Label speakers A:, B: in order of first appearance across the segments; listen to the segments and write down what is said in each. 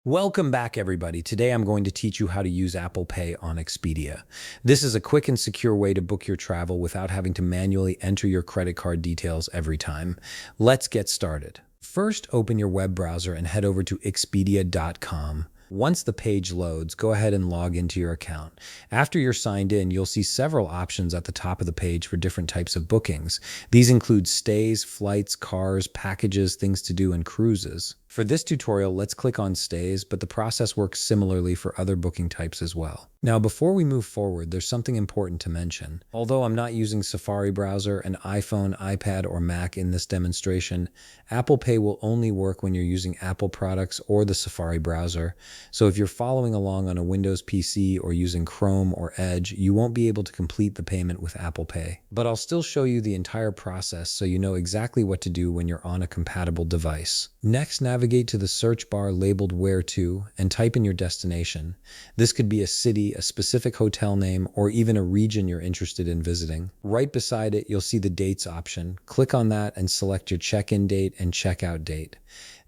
A: Welcome back, everybody. Today I'm going to teach you how to use Apple Pay on Expedia. This is a quick and secure way to book your travel without having to manually enter your credit card details every time. Let's get started. First, open your web browser and head over to expedia.com. Once the page loads, go ahead and log into your account. After you're signed in, you'll see several options at the top of the page for different types of bookings. These include stays, flights, cars, packages, things to do, and cruises. For this tutorial, let's click on stays, but the process works similarly for other booking types as well. Now, before we move forward, there's something important to mention. Although I'm not using Safari browser, an iPhone, iPad, or Mac in this demonstration, Apple Pay will only work when you're using Apple products or the Safari browser. So if you're following along on a Windows PC or using Chrome or Edge, you won't be able to complete the payment with Apple Pay. But I'll still show you the entire process so you know exactly what to do when you're on a compatible device. Next, navigate to the search bar labeled Where To and type in your destination. This could be a city, a specific hotel name, or even a region you're interested in visiting. Right beside it, you'll see the dates option. Click on that and select your check-in date and check-out date.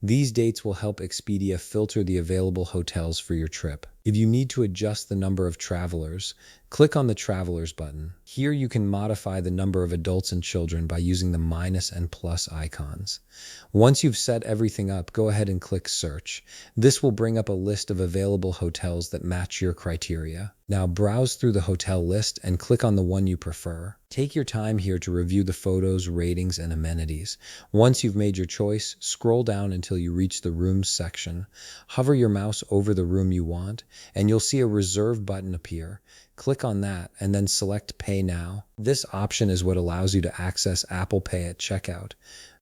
A: These dates will help Expedia filter the available hotels for your trip. If you need to adjust the number of travelers, click on the Travelers button. Here you can modify the number of adults and children by using the minus and plus icons. Once you've set everything up, go ahead and click Search. This will bring up a list of available hotels that match your criteria. Now browse through the hotel list and click on the one you prefer. Take your time here to review the photos, ratings, and amenities. Once you've made your choice, scroll down until you reach the Rooms section. Hover your mouse over the room you want, and you'll see a Reserve button appear. Click on that and then select Pay Now. This option is what allows you to access Apple Pay at checkout.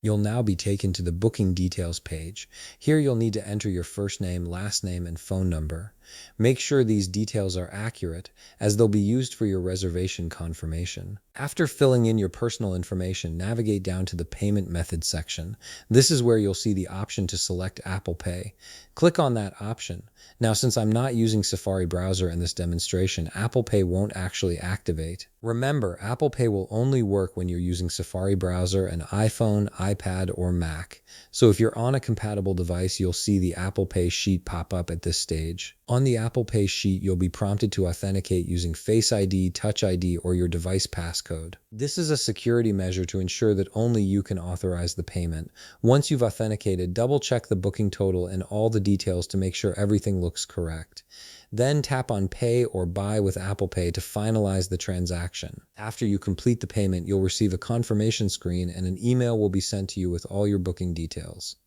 A: You'll now be taken to the Booking Details page. Here you'll need to enter your first name, last name, and phone number. Make sure these details are accurate, as they'll be used for your reservation confirmation. After filling in your personal information, navigate down to the Payment Method section. This is where you'll see the option to select Apple Pay. Click on that option. Now, since I'm not using Safari browser in this demonstration, Apple Pay won't actually activate. Remember, Apple Pay will only work when you're using Safari browser, an iPhone, iPad, or Mac. So if you're on a compatible device, you'll see the Apple Pay sheet pop up at this stage. On the Apple Pay sheet, you'll be prompted to authenticate using Face ID, Touch ID, or your device passcode. This is a security measure to ensure that only you can authorize the payment. Once you've authenticated, double-check the booking total and all the details to make sure everything looks correct. Then tap on Pay or Buy with Apple Pay to finalize the transaction. After you complete the payment, you'll receive a confirmation screen and an email will be sent to you with all your booking details.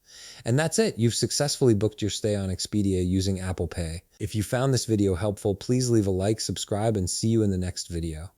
A: And that's it. You've successfully booked your stay on Expedia using Apple Pay. If you found this video helpful, please leave a like, subscribe, and see you in the next video.